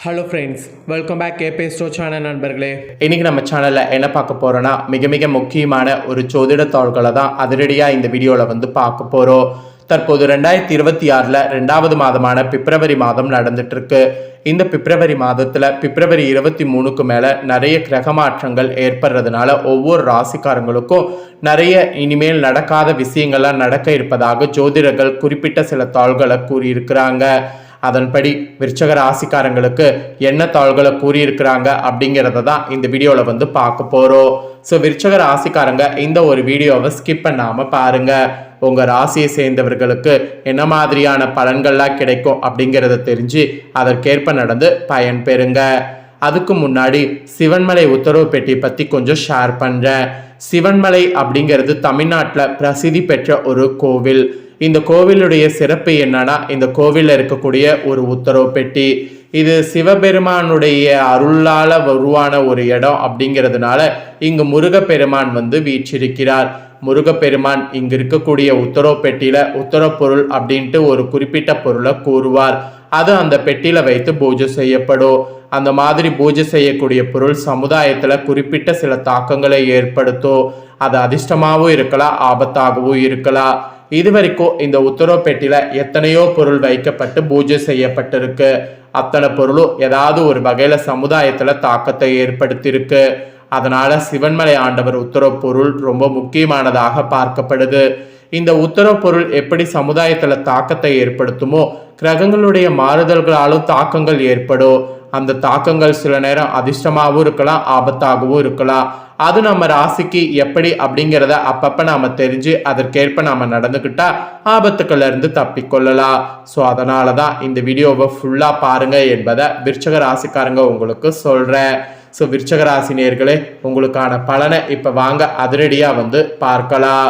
Hello friends, welcome back கேபே ஸ்டோ channel நண்பர்களே. இன்றைக்கி நம்ம சேனலில் என்ன பார்க்க போகிறோன்னா மிக மிக முக்கியமான ஒரு ஜோதிட தாள்களை தான் அதிரடியாக இந்த வீடியோவில் பார்க்க போகிறோம். தற்போது 2026 2வது மாதமான பிப்ரவரி மாதம் நடந்துட்டுருக்கு. இந்த பிப்ரவரி மாதத்தில் பிப்ரவரி 23க்கு மேலே நிறைய கிரக மாற்றங்கள் ஏற்படுறதுனால ஒவ்வொரு ராசிக்காரங்களுக்கும் நிறைய இனிமேல் நடக்காத விஷயங்கள்லாம் நடக்க இருப்பதாக ஜோதிடர்கள் குறிப்பிட்ட சில தாள்களை கூறியிருக்கிறாங்க. அதன்படி விருச்சக ராசிக்காரங்களுக்கு என்ன தாள்களை கூறியிருக்கிறாங்க அப்படிங்கிறத தான் இந்த வீடியோவில் பார்க்க போகிறோம். ஸோ விருச்சக ராசிக்காரங்க இந்த ஒரு வீடியோவை ஸ்கிப் பண்ணாமல் பாருங்கள். உங்கள் ராசியை சேர்ந்தவர்களுக்கு என்ன மாதிரியான பலன்கள்லாம் கிடைக்கும் அப்படிங்கிறத தெரிஞ்சு அதற்கேற்ப நடந்து பயன் பெறுங்க. அதுக்கு முன்னாடி சிவன்மலை உத்தரவு பெட்டி பற்றி கொஞ்சம் ஷேர் பண்ணுறேன். சிவன்மலை அப்படிங்கிறது தமிழ்நாட்டில் பிரசித்தி பெற்ற ஒரு கோவில். இந்த கோவிலுடைய சிறப்பு என்னன்னா, இந்த கோவிலில் இருக்கக்கூடிய ஒரு உத்தரவு பெட்டி. இது சிவபெருமானுடைய அருளால உருவான ஒரு இடம் அப்படிங்கிறதுனால இங்கு முருகப்பெருமான் வீற்றிருக்கிறார். முருகப்பெருமான் இங்கு இருக்கக்கூடிய உத்தரவு பெட்டியில உத்தரவு பொருள் அப்படின்ட்டு ஒரு குறிப்பிட்ட பொருளை கூறுவார். அது அந்த பெட்டியில வைத்து பூஜை செய்யப்படும். அந்த மாதிரி பூஜை செய்யக்கூடிய பொருள் சமுதாயத்துல குறிப்பிட்ட சில தாக்கங்களை ஏற்படுத்தும். அது அதிர்ஷ்டமாகவும் இருக்கலாம், ஆபத்தாகவும் இருக்கலாம். இது வரைக்கும் இந்த உத்தரவு பெட்டியில எத்தனையோ பொருள் வைக்கப்பட்டு பூஜை செய்யப்பட்டிருக்கு. அத்தனை பொருளும் ஏதாவது ஒரு வகையில சமுதாயத்துல தாக்கத்தை ஏற்படுத்தியிருக்கு. அதனால சிவன்மலை ஆண்டவர் உத்தரவு பொருள் ரொம்ப முக்கியமானதாக பார்க்கப்படுது. இந்த உத்தரவு பொருள் எப்படி சமுதாயத்துல தாக்கத்தை ஏற்படுத்துமோ, கிரகங்களுடைய மாறுதல்களாலும் தாக்கங்கள் ஏற்படும். அந்த தாக்கங்கள் சில நேரம் அதிர்ஷ்டமாகவும் இருக்கலாம், ஆபத்தாகவும் இருக்கலாம். அது நம்ம ராசிக்கு எப்படி அப்படிங்கிறத அப்பப்போ நாம தெரிஞ்சு அதற்கேற்ப நாம நடந்துக்கிட்டா ஆபத்துக்கள்ல இருந்து தப்பிக்கொள்ளலாம். ஸோ அதனால தான் இந்த வீடியோவை ஃபுல்லாக பாருங்க என்பதை விருச்சக ராசிக்காரங்க உங்களுக்கு சொல்கிறேன். ஸோ விருச்சக ராசி நேயர்களே, உங்களுக்கான பலனை இப்போ வாங்க அதிரடியாக பார்க்கலாம்.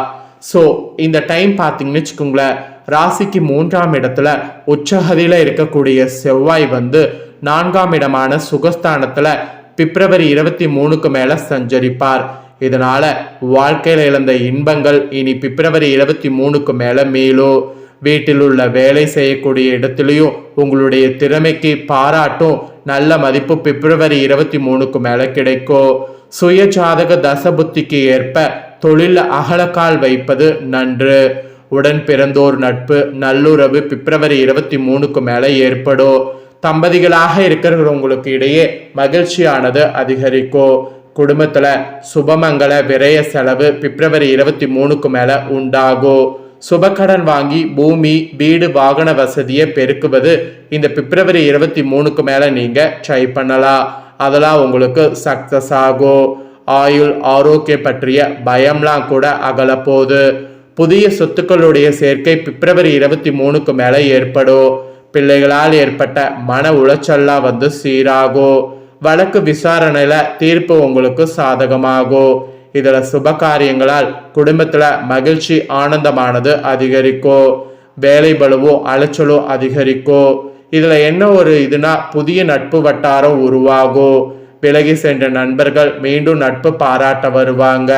ஸோ இந்த டைம் பார்த்தீங்கன்னு வச்சுக்கோங்களேன், ராசிக்கு 3ஆம் இடத்துல உச்சகதியில் இருக்கக்கூடிய செவ்வாய் 4ஆம் இடமான சுகஸ்தானத்துல பிப்ரவரி 23க்கு மேல சஞ்சரிப்பார். இதனால வாழ்க்கையில இழந்த இன்பங்கள் இனி பிப்ரவரி 23க்கு மேல மேலும் வீட்டில் உள்ள வேலை செய்யக்கூடிய இடத்துலையும் உங்களுடைய திறமைக்கு பாராட்டும் நல்ல மதிப்பு பிப்ரவரி 23க்கு மேல கிடைக்கும். சுய ஜாதக தசபுத்திக்கு ஏற்ப தொழில் அகலக்கால் வைப்பது நன்று. உடன் பிறந்தோர் நட்பு நல்லுறவு பிப்ரவரி 23க்கு மேல ஏற்படும். தம்பதிகளாக இருக்கிறவங்களுக்கு இடையே மகிழ்ச்சியானது அதிகரிக்கும். குடும்பத்துல சுபமங்கல விரய செலவு பிப்ரவரி 23க்கு மேல உண்டாகும். சுபக்கடன் வாங்கி பூமி வீடு வாகன வசதியை பெருக்குவது இந்த பிப்ரவரி 23க்கு மேல நீங்க ட்ரை பண்ணலாம். அதெல்லாம் உங்களுக்கு சக்சஸ் ஆகும். ஆயுள் ஆரோக்கியம் பற்றிய பயம்லாம் கூட அகல போகுது. புதிய சொத்துக்களுடைய சேர்க்கை பிப்ரவரி 23க்கு மேல ஏற்படும். பிள்ளைகளால் ஏற்பட்ட மன உளைச்சல்லாம் சீராகும். வழக்கு விசாரணையில தீர்ப்பு உங்களுக்கு சாதகமாகும். இதுல சுப காரியங்களால் குடும்பத்துல மகிழ்ச்சி ஆனந்தமானது அதிகரிக்கும். வேலை பலுவோ அலைச்சலோ அதிகரிக்கும். இதுல என்ன ஒரு இதுனா, புதிய நட்பு வட்டாரம் உருவாகும். விலகி சென்ற நண்பர்கள் மீண்டும் நட்பு பாராட்ட வருவாங்க.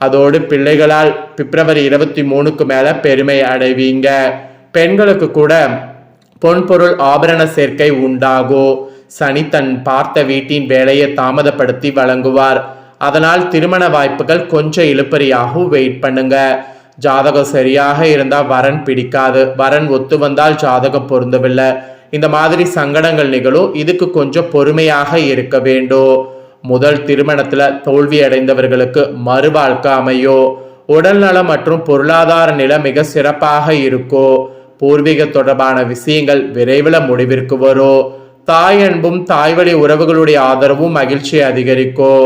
அதோடு பிள்ளைகளால் பிப்ரவரி 23க்கு மேல பெருமை அடைவீங்க. பெண்களுக்கு கூட பொன்பொருள் ஆபரண சேர்க்கை உண்டாகும். சனி தன் பார்த்த வீட்டின் வேலையை தாமதப்படுத்தி வழங்குவார். அதனால் திருமண வாய்ப்புகள் கொஞ்சம் இழுப்பறியாகவும் வெயிட் பண்ணுங்க. ஜாதகம் சரியாக இருந்தால் வரன் பிடிக்காது. வரன் ஒத்து வந்தால் ஜாதகம் பொருந்தவில்லை. இந்த மாதிரி சங்கடங்கள் நிகழும். இதுக்கு கொஞ்சம் பொறுமையாக இருக்க வேண்டும். முதல் திருமணத்துல தோல்வி அடைந்தவர்களுக்கு மறு வாழ்க்கை அமையும். உடல்நலம் மற்றும் பொருளாதார நிலை மிக சிறப்பாக இருக்கும். பூர்வீக தொடர்பான விஷயங்கள் விரைவில் முடிவிற்கு வரும். தாய் அன்பும் தாய்வழி உறவுகளுடைய ஆதரவும் மகிழ்ச்சியை அதிகரிக்கும்.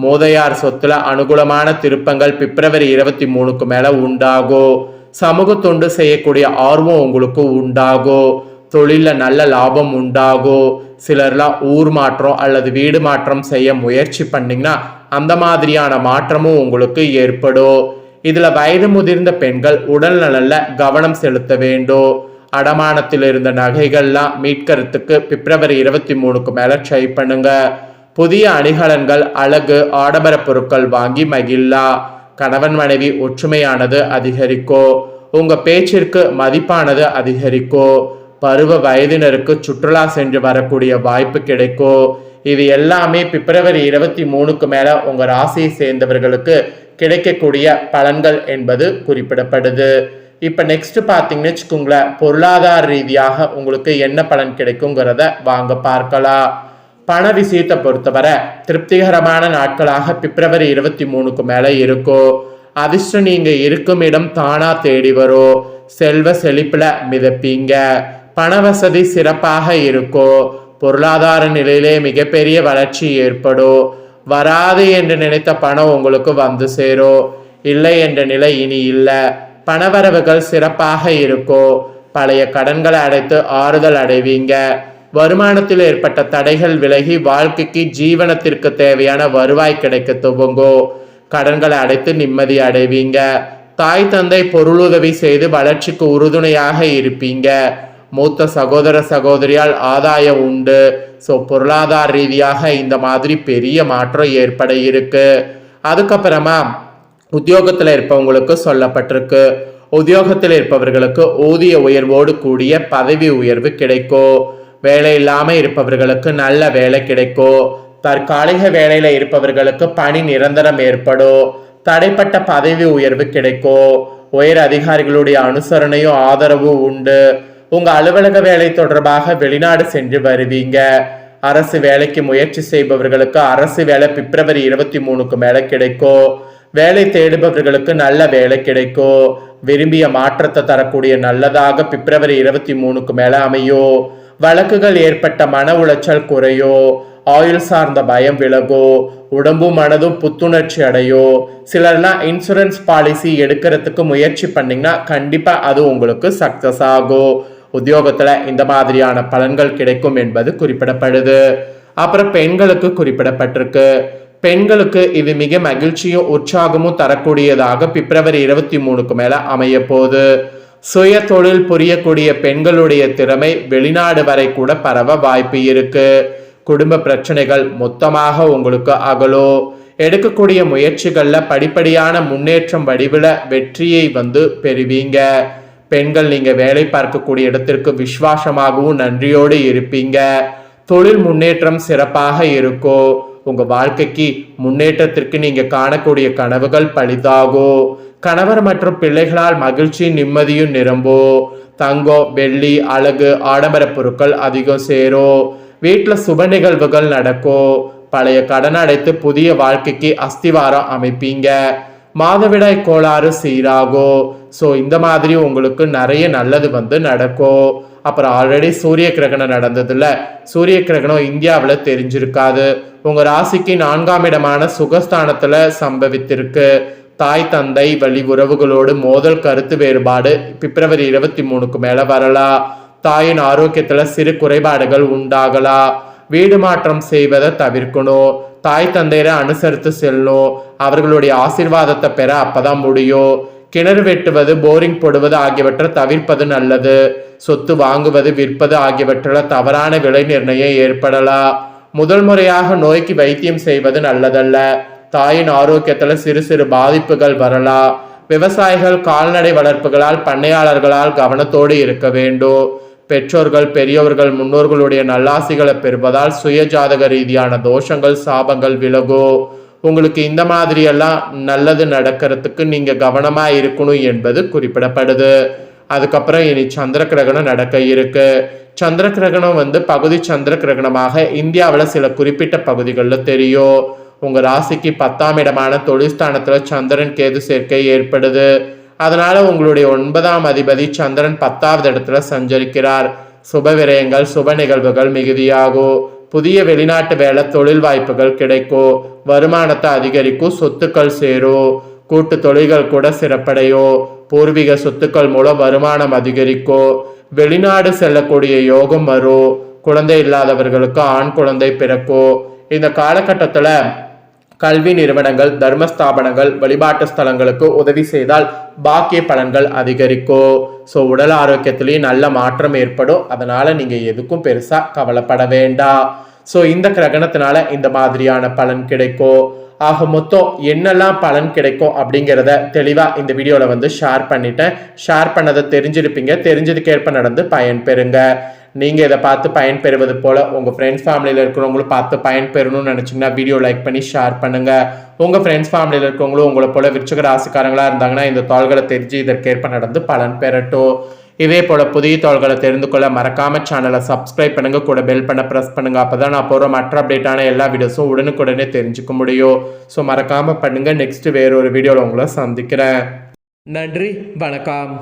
மூதையார் சொத்துல அனுகூலமான திருப்பங்கள் பிப்ரவரி 23க்கு மேல உண்டாகும். சமூக தொண்டு செய்யக்கூடிய ஆர்வம் உங்களுக்கு உண்டாகும். தொழில நல்ல லாபம் உண்டாகும். சிலர்லாம் ஊர் மாற்றம் அல்லது வீடு மாற்றம் செய்ய முயற்சி பண்ணீங்கன்னா அந்த மாதிரியான மாற்றமும் உங்களுக்கு ஏற்படும். இதுல வயது முதிர்ந்த பெண்கள் உடல் நலன்ல கவனம் செலுத்த வேண்டும். அடமானத்தில் இருந்த நகைகள்லாம் மீட்கிறதுக்கு பிப்ரவரி 23க்கு மேல ட்ரை பண்ணுங்க. புதிய அணிகலன்கள் அழகு ஆடம்பர பொருட்கள் வாங்கி மகிழலாம். கணவன் மனைவி ஒற்றுமையானது அதிகரிக்கும். உங்க பேச்சிற்கு மதிப்பானது அதிகரிக்கும். பருவ வயதினருக்கு சுற்றுலா சென்று வரக்கூடிய வாய்ப்பு கிடைக்கும். இது எல்லாமே பிப்ரவரி 23க்கு மேல உங்க ராசியை சேர்ந்தவர்களுக்கு கிடைக்கக்கூடிய பலன்கள் என்பது குறிப்பிடப்படுது. இப்ப நெக்ஸ்ட் பாத்தீங்கன்னு வச்சுக்கோங்களேன், பொருளாதார ரீதியாக உங்களுக்கு என்ன பலன் கிடைக்குங்கிறத வாங்க பார்க்கலாம். பண விஷயத்தை பொறுத்தவரை திருப்திகரமான நாட்களாக பிப்ரவரி 23க்கு மேல இருக்கும். அதிர்ஷ்டம் நீங்க இருக்கும் இடம் தானா தேடி வரும். செல்வ செழிப்புல மிதப்பீங்க. பண வசதி சிறப்பாக இருக்கும். பொருளாதார நிலையிலே மிகப்பெரிய வளர்ச்சி ஏற்படும். வராது என்று நினைத்த பணம் உங்களுக்கு வந்து சேரும். இல்லை என்ற நிலை இனி இல்லை. பணவரவுகள் சிறப்பாக இருக்கும். பழைய கடன்களை அடைத்து ஆறுதல் அடைவீங்க. வருமானத்தில் ஏற்பட்ட தடைகள் விலகி வாழ்க்கைக்கு ஜீவனத்திற்கு தேவையான வருவாய் கிடைக்க துவங்கும். கடன்களை அடைத்து நிம்மதி அடைவீங்க. தாய் தந்தை பொருளுதவி செய்து வளர்ச்சிக்கு உறுதுணையாக இருப்பீங்க. மூத்த சகோதர சகோதரியால் ஆதாயம் உண்டு. ஸோ பொருளாதார ரீதியாக இந்த மாதிரி பெரிய மாற்றம் ஏற்பட இருக்கு. அதுக்கப்புறமா உத்தியோகத்தில் இருப்பவங்களுக்கு சொல்லப்பட்டிருக்கு, உத்தியோகத்தில் இருப்பவர்களுக்கு ஊதிய உயர்வோடு கூடிய பதவி உயர்வு கிடைக்கும். வேலை இல்லாமல் இருப்பவர்களுக்கு நல்ல வேலை கிடைக்கும். தற்காலிக வேலையில் இருப்பவர்களுக்கு பணி நிரந்தரம் ஏற்படும். தடைப்பட்ட பதவி உயர்வு கிடைக்கும். உயர் அதிகாரிகளுடைய அனுசரணையும் ஆதரவும் உண்டு. உங்க அலுவலக வேலை தொடர்பாக வெளிநாடு சென்று வருவீங்க. அரசு வேலைக்கு முயற்சி செய்பவர்களுக்கு அரசு வேலை பிப்ரவரி 23க்கு மேல கிடைக்கும். வேலை தேடுபவர்களுக்கு நல்ல வேலை கிடைக்கும். விரும்பிய மாற்றத்தை தரக்கூடிய நல்லதாக பிப்ரவரி 23க்கு மேல அமையும். வழக்குகள் ஏற்பட்ட மன உளைச்சல் குறையும். ஆயுள் சார்ந்த பயம் விலகும். உடம்பும் மனதும் புத்துணர்ச்சி அடையும். சிலர்லாம் இன்சூரன்ஸ் பாலிசி எடுக்கிறதுக்கு முயற்சி பண்ணீங்கன்னா கண்டிப்பா அது உங்களுக்கு சக்சஸ் ஆகும். உத்தியோகத்துல இந்த மாதிரியான பலன்கள் கிடைக்கும் என்பது குறிப்பிடப்படுது. அப்புறம் பெண்களுக்கு குறிப்பிடப்பட்டிருக்கு, பெண்களுக்கு இது மிக மகிழ்ச்சியும் உற்சாகமும் தரக்கூடியதாக பிப்ரவரி 23க்கு மேல அமைய போகுது. சுய தொழில் புரியக்கூடிய பெண்களுடைய திறமை வெளிநாடு வரை கூட பரவ வாய்ப்பு இருக்கு. குடும்ப பிரச்சனைகள் மொத்தமாக உங்களுக்கு அகலும். எடுக்கக்கூடிய முயற்சிகள்ல படிப்படியான முன்னேற்றம் வடிவில் வெற்றியை பெறுவீங்க. பெண்கள் நீங்க வேலை பார்க்கக்கூடிய இடத்திற்கு விசுவாசமாகவும் நன்றியோடு இருப்பீங்க. தொழில் முன்னேற்றம் சிறப்பாக இருக்கும். உங்க வாழ்க்கைக்கு முன்னேற்றத்திற்கு நீங்க காணக்கூடிய கனவுகள் பலிதாகும். கணவர் மற்றும் பிள்ளைகளால் மகிழ்ச்சி நிம்மதியும் நிரம்பும். தங்கம் வெள்ளி அழகு ஆடம்பர பொருட்கள் அதிகம் சேரும். வீட்டில் சுப நிகழ்வுகள் நடக்கும். பழைய கடன் அடைத்து புதிய வாழ்க்கைக்கு அஸ்திவாரம் அமைப்பீங்க. மாதவிடாய் கோளாறு சீராகும். ஸோ இந்த மாதிரி உங்களுக்கு நிறைய நல்லது நடக்கும். அப்புறம் ஆல்ரெடி சூரிய கிரகணம் நடந்ததுல, சூரிய கிரகணம் இந்தியாவில் தெரிஞ்சிருக்காது. உங்க ராசிக்கு 4ஆம் இடமான சுகஸ்தானத்துல சம்பவித்திருக்கு. தாய் தந்தை வழி உறவுகளோடு மோதல் கருத்து வேறுபாடு பிப்ரவரி 23க்கு மேல வரலாம். தாயின் ஆரோக்கியத்துல சிறு குறைபாடுகள் உண்டாகலாம். வீடு மாற்றம் செய்வதை தவிர்க்கணும். தாய் தந்தையரை அனுசரித்து செல்லணும். அவர்களுடைய ஆசீர்வாதத்தை பெற அப்பதான் முடியும். கிணறு வெட்டுவது போரிங் போடுவது ஆகியவற்றை தவிர்ப்பது நல்லது. சொத்து வாங்குவது விற்பது ஆகியவற்றில் தவறான விலை நிர்ணயம் ஏற்படலாம். முதல் முறையாக நோய்க்கு வைத்தியம் செய்வது நல்லதல்ல. தாயின் ஆரோக்கியத்துல சிறு சிறு பாதிப்புகள் வரலாம். விவசாயிகள் கால்நடை வளர்ப்புகளால் பண்ணையாளர்களால் கவனத்தோடு இருக்க வேண்டும். பெற்றோர்கள் பெரியோர்கள் முன்னோர்களுடைய நல்லாசிகளை பெறுவதால் சுய ஜாதக ரீதியான தோஷங்கள் சாபங்கள் விலகும். உங்களுக்கு இந்த மாதிரியெல்லாம் நல்லது நடக்கிறதுக்கு நீங்க கவனமா இருக்கணும் என்பது குறிப்பிடப்படுது. அதுக்கப்புறம் இனி சந்திர கிரகணம் நடக்க இருக்கு. சந்திர கிரகணம் பகுதி சந்திர கிரகணமாக இந்தியாவில் சில குறிப்பிட்ட பகுதிகளில் தெரியும். உங்க ராசிக்கு 10ஆம் இடமான தொழில்ஸ்தானத்துல சந்திரன் கேது சேர்க்கை ஏற்படுது. அதனால உங்களுடைய 9ஆம் அதிபதி சந்திரன் 10வது இடத்துல சஞ்சரிக்கிறார். சுப விரயங்கள் சுப நிகழ்வுகள் மிகுதியாகும். புதிய வெளிநாட்டு வேலை தொழில் வாய்ப்புகள் கிடைக்கும். வருமானத்தை அதிகரிக்கும். சொத்துக்கள் சேரும். கூட்டு தொழில்கள் கூட சிறப்படையும். பூர்வீக சொத்துக்கள் மூலம் வருமானம் அதிகரிக்கும். வெளிநாடு செல்லக்கூடிய யோகம் வரும். குழந்தை இல்லாதவர்களுக்கு ஆண் குழந்தை பிறக்கும். இந்த காலகட்டத்தில் கல்வி நிறுவனங்கள் தர்மஸ்தாபனங்கள் வழிபாட்டு ஸ்தலங்களுக்கு உதவி செய்தால் பாக்கிய பலன்கள் அதிகரிக்கும். ஸோ உடல் ஆரோக்கியத்திலேயே நல்ல மாற்றம் ஏற்படும். அதனால நீங்க எதுக்கும் பெருசா கவலைப்பட வேண்டாம். ஸோ இந்த கிரகணத்தினால இந்த மாதிரியான பலன் கிடைக்கும். ஆக மொத்தம் என்னெல்லாம் பலன் கிடைக்கும் அப்படிங்கிறத தெளிவாக இந்த வீடியோவில் வந்து ஷேர் பண்ணிட்டேன். ஷேர் பண்ணதை தெரிஞ்சிருப்பீங்க. தெரிஞ்சதுக்கேற்ப நடந்து பயன் பெறுங்க. நீங்கள் இதை பார்த்து பயன் பெறுவது போல் உங்கள் ஃப்ரெண்ட்ஸ் ஃபேமிலியில் இருக்கிறவங்களும் பார்த்து பயன் பெறணும்னு நினச்சிங்கன்னா வீடியோ லைக் பண்ணி ஷேர் பண்ணுங்கள். உங்கள் ஃப்ரெண்ட்ஸ் ஃபேமிலியில் இருக்கிறவங்களும் உங்களை போல் விருச்சிக ராசிக்காரங்களாக இருந்தாங்கன்னா இந்த தாள்களை தெரிஞ்சு இதற்கேற்ப நடந்து பலன் பெறட்டும். இதே போல் புதிய தாள்களை தெரிந்து கொள்ள மறக்காம சேனலை சப்ஸ்கிரைப் பண்ணுங்க, கூட பெல் பண்ண ப்ரெஸ் பண்ணுங்க. அப்பதான் நான் போகிற மற்ற அப்டேட்டான எல்லா வீடியோஸும் உடனுக்குடனே தெரிஞ்சுக்க முடியும். ஸோ மறக்காம பண்ணுங்க. நெக்ஸ்ட் வேறொரு வீடியோவில் உங்களை சந்திக்கிறேன். நன்றி, வணக்கம்.